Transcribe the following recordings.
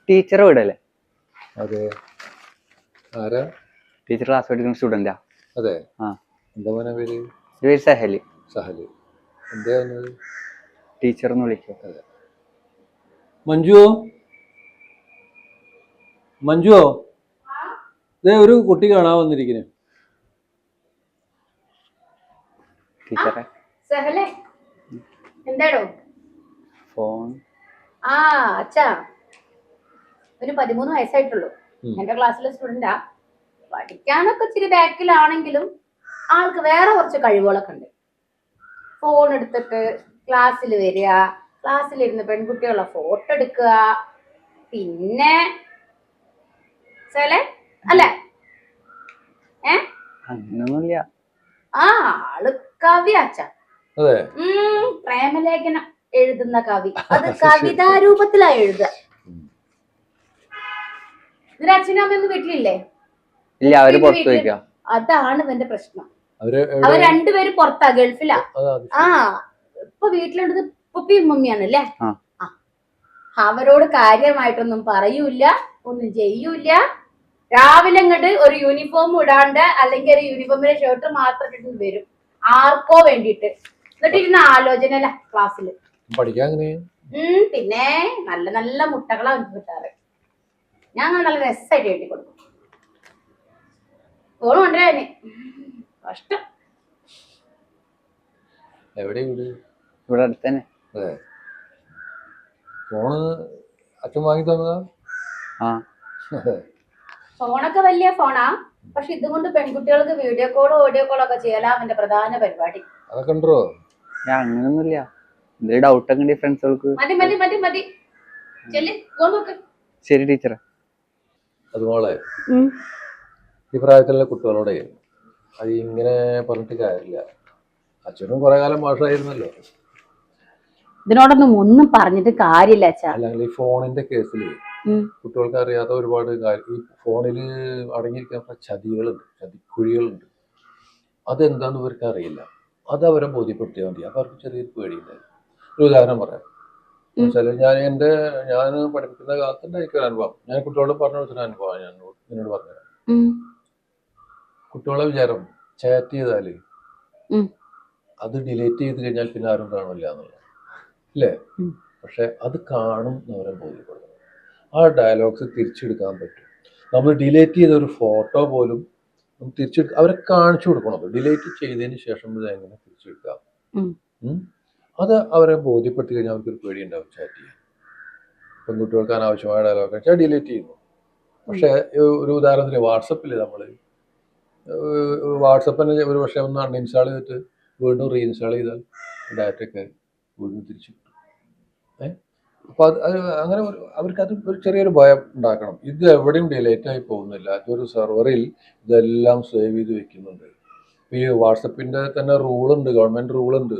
ടീച്ചറെ വീടല്ലേ? അതെ. ആരാ? ടീച്ചർ ക്ലാസ് പഠിക്കുന്ന സ്റ്റുഡന്റാ. അതെ. ആ. എന്താ മോനെ പേര്? പേര് സഹല്. സഹല്. എന്താ വന്നത്? ടീച്ചർ എന്ന് വിളിക്കും. അതെ. മഞ്ജു, മഞ്ജുവോ? ഇതേ ഒരു കുട്ടി കാണാൻ വന്നിരിക്കുന്നു. ടീച്ചറെ സഹലേ, എന്താടോ ഫോൺ? ആ അച്ഛാ, ഒരു 13 വയസ്സായിട്ടുള്ളൂ. എന്റെ ക്ലാസ്സിലെ സ്റ്റുഡന്റാ. പഠിക്കാനൊക്കെ ഇച്ചിരി ബാക്കിലാണെങ്കിലും ആൾക്ക് വേറെ കുറച്ച് കഴിവുകളൊക്കെ ഉണ്ട്. ഫോൺ എടുത്തിട്ട് ക്ലാസ്സിൽ വരിക, ക്ലാസ്സിലിരുന്ന് പെൺകുട്ടികളുടെ ഫോട്ടോ എടുക്കുക. പിന്നെ സഹലേ അല്ലേ? അങ്ങനൊന്നുമില്ല. ആ ആള് കവി അച്ഛാ. അതെ. പ്രേമലേഖനം എഴുതുന്ന കവി. അത് കവിതാ രൂപത്തിലാ എഴുതുക. ഇതിന് അച്ഛനും അമ്മയൊന്നും വീട്ടിലില്ലേ? ഇല്ല, അവര് പുറത്തു പോയിക്കാ. അതാണ് ഇവന്റെ പ്രശ്നം. അവർ രണ്ടുപേരും പുറത്താ, ഗൾഫിലാ. ആ ഇപ്പൊ വീട്ടിലുള്ളത് ഉപ്പയും മമ്മിയാണല്ലേ. അവരോട് കാര്യമായിട്ടൊന്നും പറയൂല, ഒന്നും ചെയ്യൂല. രാവിലെ ഇങ്ങോട്ട് ഒരു യൂണിഫോം ഇടാണ്ട് അല്ലെങ്കിൽ ഒരു യൂണിഫോമിന്റെ ഷർട്ട് മാത്രം ഇട്ടിട്ട് വരും, ആർക്കോ വേണ്ടിട്ട്. എന്നിട്ട് ഇരുന്ന ആലോചന ക്ലാസ്സില്. പഠിക്കാൻ പിന്നെ നല്ല നല്ല മുട്ടകളാ അവർക്ക് കിട്ടാറ്. ഞാൻ നല്ല രസമായിട്ട് എഴുതി കൊടുക്കും. ഫോൺ കൊണ്ടുവരാന് കഷ്ടം. എവിടെ വീട്? ഇവിടെ അടുത്ത് തന്നെ. അതെ. ഫോണ് അച്ഛൻ വാങ്ങി തന്നതാ? ആ. ഫോണൊക്കെ വലിയ ഫോണാ, പക്ഷെ ഇതുകൊണ്ട് പെൺകുട്ടികൾക്ക് വീഡിയോ കോളോ ഓഡിയോ കോളോ ഒക്കെ ചെയ്യലാ അവന്റെ പ്രധാന പരിപാടി. അതൊക്കെ ഉണ്ടോ? അങ്ങനൊന്നുമില്ല. എന്തെങ്കിലും ഡൗട്ട് ഒക്കെ ഉണ്ടെങ്കിൽ ഫ്രണ്ട്സുകൾക്ക്. മതി മതി മതി മതി, ശരി ടീച്ചറെ. അതുപോലെ ഈ പ്രായത്തിലുള്ള കുട്ടികളോടെ അത് ഇങ്ങനെ പറഞ്ഞിട്ട് കാര്യമില്ല. അച്ഛനും കുറെ കാലം മാഷായിരുന്നല്ലോ. ഇതിനോടൊന്നും ഒന്നും പറഞ്ഞിട്ട് കാര്യമില്ല അച്ഛാ. അല്ലെങ്കിൽ ഈ ഫോണിന്റെ കേസിൽ കുട്ടികൾക്ക് അറിയാത്ത ഒരുപാട് കാര്യം ഈ ഫോണിൽ അടങ്ങിയിരിക്കുന്ന ചതികളുണ്ട്, ചതിക്കുഴികളുണ്ട്. അതെന്താന്ന് ഇവർക്ക് അറിയില്ല. അത് അവരെ ബോധ്യപ്പെടുത്തിയാൽ മതി. അപ്പൊ അവർക്ക് ചെറിയൊരു പേടിയുണ്ടായിരുന്നു. ഒരു ഉദാഹരണം പറയാം. വെച്ചാൽ ഞാൻ പഠിപ്പിക്കുന്ന കാലത്ത് എനിക്ക് ഒരു അനുഭവം, ഞാൻ കുട്ടികളോട് പറഞ്ഞു കൊടുത്തൊരു അനുഭവം ഞാൻ നിന്നോട് പറഞ്ഞുതരാം. കുട്ടികളെ വിചാരം ചാറ്റ് ചെയ്താല് അത് ഡിലീറ്റ് ചെയ്ത് കഴിഞ്ഞാൽ പിന്നെ ആരും കാണില്ല എന്നുള്ളത് അല്ലേ? പക്ഷെ അത് കാണും എന്നവരെ ബോധ്യപ്പെടുത്തണം. ആ ഡയലോഗ്സ് തിരിച്ചെടുക്കാൻ പറ്റും. നമ്മൾ ഡിലീറ്റ് ചെയ്ത ഒരു ഫോട്ടോ പോലും അവരെ കാണിച്ചു കൊടുക്കണം. ഡിലീറ്റ് ചെയ്തതിന് ശേഷം ഇത് എങ്ങനെ തിരിച്ചെടുക്കാം, അത് അവരെ ബോധ്യപ്പെടുത്തി കഴിഞ്ഞാൽ അവർക്കൊരു പേടി ഉണ്ടാവും ചാറ്റ് ചെയ്യാൻ. പെൺകുട്ടികൾക്ക് അനാവശ്യമായ ഡയലോഗ് വെച്ചാൽ ഡിലീറ്റ് ചെയ്യുന്നു. പക്ഷെ ഒരു ഉദാഹരണത്തിന് വാട്സപ്പിൽ നമ്മൾ വാട്സപ്പിനെ ഒരു പക്ഷേ ഒന്ന് അൺഇൻസ്റ്റാൾ ചെയ്തിട്ട് വീണ്ടും റീഇൻസ്റ്റാൾ ചെയ്താൽ ഡാറ്റയൊക്കെ വീണ്ടും തിരിച്ചു കിട്ടും. അപ്പോൾ അത് അങ്ങനെ അവർക്കത് ഒരു ചെറിയൊരു ഭയം ഉണ്ടാക്കണം. ഇത് എവിടെയും ഡിലേറ്റ് ആയി പോകുന്നില്ല. അതൊരു സെർവറിൽ ഇതെല്ലാം സേവ് ചെയ്ത് വെക്കുന്നുണ്ട്. ഈ വാട്സപ്പിൻ്റെ തന്നെ റൂളുണ്ട്, ഗവൺമെൻറ് റൂളുണ്ട്.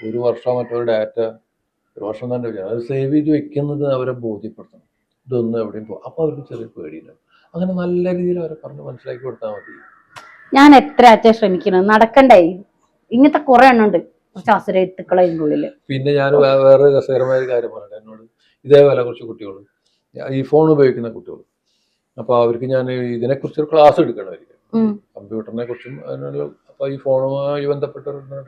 ഒരു വർഷം മറ്റൊരു ഡാറ്റ ഒരു വർഷം തന്നെ വെക്കണം. അത് സേവ് ചെയ്ത് വെക്കുന്നത് അവരെ ബോധ്യപ്പെടുത്തണം. ഇതൊന്നും എവിടെയും പോകും. അപ്പോൾ അവർക്ക് ചെറിയ പേടിയില്ല. അങ്ങനെ നല്ല രീതിയിൽ അവരെ പറഞ്ഞ് മനസ്സിലാക്കി കൊടുത്താൽ മതി. ഞാൻ എത്ര അച്ഛൻ ശ്രമിക്കണം, നടക്കണ്ടേ. ഇങ്ങനത്തെ കുറെ എണ്ണുണ്ട് ശാസ്ത്രത്തുക്കളെ ഉള്ളില്. പിന്നെ ഞാൻ വേറെ രസകരമായ ഒരു കാര്യം പറയട്ടെ. എന്നോട് ഇതേപോലെ കുറച്ച് കുട്ടികൾ ഈ ഫോൺ ഉപയോഗിക്കുന്ന കുട്ടികൾ. അപ്പോൾ അവർക്ക് ഞാൻ ഇതിനെക്കുറിച്ചൊരു ക്ലാസ് എടുക്കണമായിരിക്കും, കമ്പ്യൂട്ടറിനെ കുറിച്ചും അതിനുള്ള. അപ്പോൾ ഈ ഫോണുമായി ബന്ധപ്പെട്ട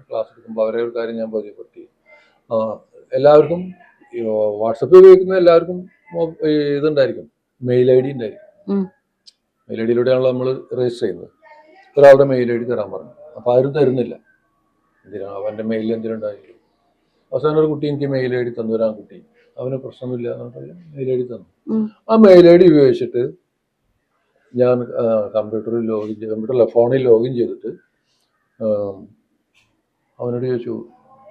ക്ലാസ് എടുക്കുമ്പോൾ അവരെ ഒരു കാര്യം ഞാൻ ബോധ്യപ്പെടുത്തി. എല്ലാവർക്കും വാട്സപ്പ് ഉപയോഗിക്കുന്ന എല്ലാവർക്കും ഇതുണ്ടായിരിക്കും, മെയിൽ ഐ ഡി ഉണ്ടായിരിക്കും. മെയിൽ ഐ ഡിയിലൂടെയാണല്ലോ നമ്മൾ രജിസ്റ്റർ ചെയ്യുന്നത്. ഒരാളുടെ മെയിൽ ഐ ഡി തരാൻ പറഞ്ഞു. അപ്പോൾ ആരും തരുന്നില്ല. എന്തിനാണ് അവൻ്റെ മെയിൽ എന്തിനുണ്ടായിരിക്കും? അവസാനം ഒരു കുട്ടി എനിക്ക് മെയിൽ ഐ ഡി തന്നു, വരാൻ കുട്ടി. അവന് പ്രശ്നമില്ല എന്നിട്ട് മെയിൽ ഐ ഡി തന്നു. ആ മെയിൽ ഐ ഡി ഉപയോഗിച്ചിട്ട് ഞാൻ ഫോണിൽ ലോഗിൻ ചെയ്തിട്ട് അവനോട് ചോദിച്ചു,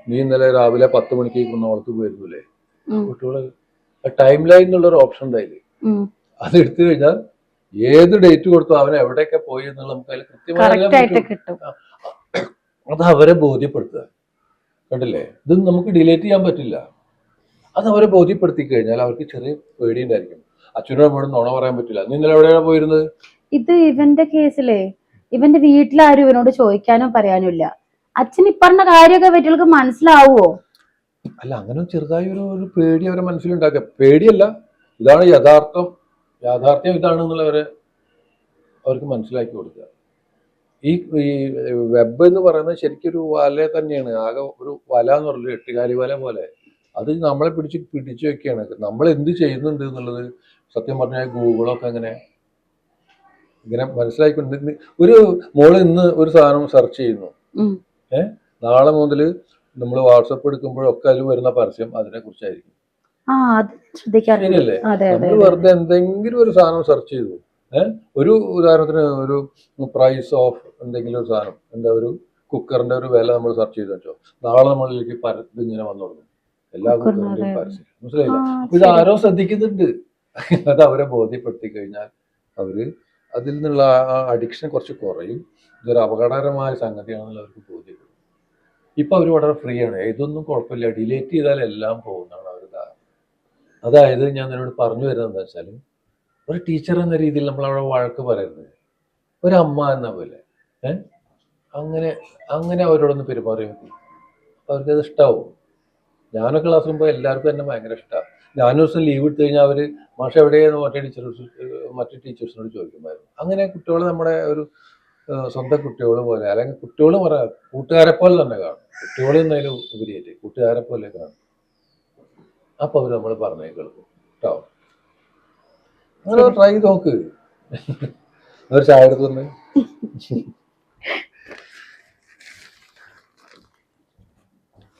നീ ഇന്നലെ രാവിലെ 10 മണിക്ക് കുന്നോളത്ത് പോയിരുന്നില്ലേ? കുട്ടികള് ടൈം ലൈൻ എന്നുള്ളൊരു ഓപ്ഷൻ ഉണ്ടായില്ലേ, അത് എടുത്തു കഴിഞ്ഞാൽ ഏത് ഡേറ്റ് കൊടുത്തു അവൻ എവിടെയൊക്കെ പോയി എന്നുള്ള നമുക്ക് അതിൽ കൃത്യമായി അത് അവരെ ബോധ്യപ്പെടുത്തുക. കണ്ടില്ലേ? ഇത് നമുക്ക് ഡിലീറ്റ് ചെയ്യാൻ പറ്റില്ല. അത് അവരെ ബോധ്യപ്പെടുത്തി കഴിഞ്ഞാൽ അവർക്ക് ചെറിയ പേടിയുണ്ടായിരിക്കും. അച്ഛനോട് നമ്മളോട് നുണ പറയാൻ പറ്റില്ല. നീ ഇന്നലെ എവിടെയാണ് പോയിരുന്നത്? ഇത് ഇവന്റെ കേസിലെ ഇവന്റെ വീട്ടിലാരും ഇവനോട് ചോദിക്കാനോ പറയാനോ ഇല്ല. അച്ഛൻ ഇപ്പറഞ്ഞ കാര്യമൊക്കെ വീട്ടുകൾക്ക് മനസ്സിലാവുമോ? അല്ല, അങ്ങനെ ചെറുതായി ഒരു പേടി അവരെ മനസ്സിലുണ്ടാക്കുക. പേടിയല്ല, ഇതാണ് യാഥാർത്ഥ്യം ഇതാണെന്നുള്ളവരെ അവർക്ക് മനസ്സിലാക്കി കൊടുക്കുക. ഈ വെബ് എന്ന് പറയുന്നത് ശരിക്കും ഒരു വല തന്നെയാണ്. ആകെ ഒരു വല എന്ന് പറയുന്നത് എട്ടുകാലി വല പോലെ. അത് നമ്മളെ പിടിച്ചു വെക്കുകയാണ്. നമ്മൾ എന്ത് ചെയ്യുന്നുണ്ട് എന്നുള്ളത് സത്യം പറഞ്ഞാൽ ഗൂഗിളൊക്കെ ഇങ്ങനെ മനസ്സിലാക്കിക്കൊണ്ട് ഒരു മോള് ഇന്ന് ഒരു സാധനം സെർച്ച് ചെയ്യുന്നു, നാളെ മുതൽ നമ്മൾ വാട്സപ്പ് എടുക്കുമ്പോഴൊക്കെ അതിൽ വരുന്ന പരസ്യം അതിനെ കുറിച്ചായിരിക്കും. ശരിയല്ലേ? നമ്മൾ വെറുതെ എന്തെങ്കിലും ഒരു സാധനം സെർച്ച് ചെയ്തു, ഒരു ഉദാഹരണത്തിന് ഒരു പ്രൈസ് ഓഫ് എന്തെങ്കിലും ഒരു സാധനം, ഒരു കുക്കറിന്റെ ഒരു വില നമ്മൾ സെർച്ച് ചെയ്ത് വെച്ചോ, നാളെ നമ്മളിലേക്ക് ഇങ്ങനെ വന്നു തുടങ്ങും എല്ലാ കുക്കറിന്റെയും പരസ്യം. മനസ്സിലായില്ല? അപ്പൊ ഇത് ആരോ ശ്രദ്ധിക്കുന്നുണ്ട്. അത് അവരെ ബോധ്യപ്പെടുത്തി കഴിഞ്ഞാൽ അവര് അതിൽ നിന്നുള്ള ആ അഡിക്ഷൻ കുറച്ച് കുറയും. ഇതൊരു അപകടകരമായ സംഗതിയാണെന്നുള്ള അവർക്ക് ബോധ്യപ്പെടും. ഇപ്പൊ അവർ വളരെ ഫ്രീ ആണ്, ഇതൊന്നും കുഴപ്പമില്ല, ഡിലേറ്റ് ചെയ്താൽ എല്ലാം പോകുന്നതാണ് അവർ ധാരണ. അതായത് ഞാൻ നിന്നോട് പറഞ്ഞു വരുന്നത് എന്താ വെച്ചാൽ, ഒരു ടീച്ചർ എന്ന രീതിയിൽ നമ്മൾ അവിടെ വഴക്ക് പറയരുത്, ഒരമ്മ എന്ന പോലെ അങ്ങനെ അവരോടൊന്ന് പെരുമാറി നോക്കി, അവർക്കത് ഇഷ്ടാവും. ഞാനൊക്കെ ക്ലാസ്സിൽ പോകുമ്പോൾ എല്ലാവർക്കും എന്നെ ഭയങ്കര ഇഷ്ടമാണ്. ഞാനൊരു ദിവസം ലീവ് എടുത്തു കഴിഞ്ഞാൽ അവർ മാഷ എവിടെയെന്ന് മറ്റു ടീച്ചേഴ്സിനോട് ചോദിക്കുമായിരുന്നു. അങ്ങനെ കുട്ടികൾ നമ്മുടെ ഒരു സ്വന്തം കുട്ടികൾ പോലെ, അല്ലെങ്കിൽ കുട്ടികൾ പറയാം കൂട്ടുകാരെ പോലെ തന്നെ കാണും. കുട്ടികൾ എന്നതിലും ഉപരിയായിട്ട് കൂട്ടുകാരെ പോലെ കാണും. അപ്പൊ അവർ നമ്മൾ പറഞ്ഞേ കേൾക്കും കേട്ടോ. അങ്ങനെ ട്രൈ ചെയ്ത് നോക്ക്. ഒരു ചായ എടുത്തു തന്നെ.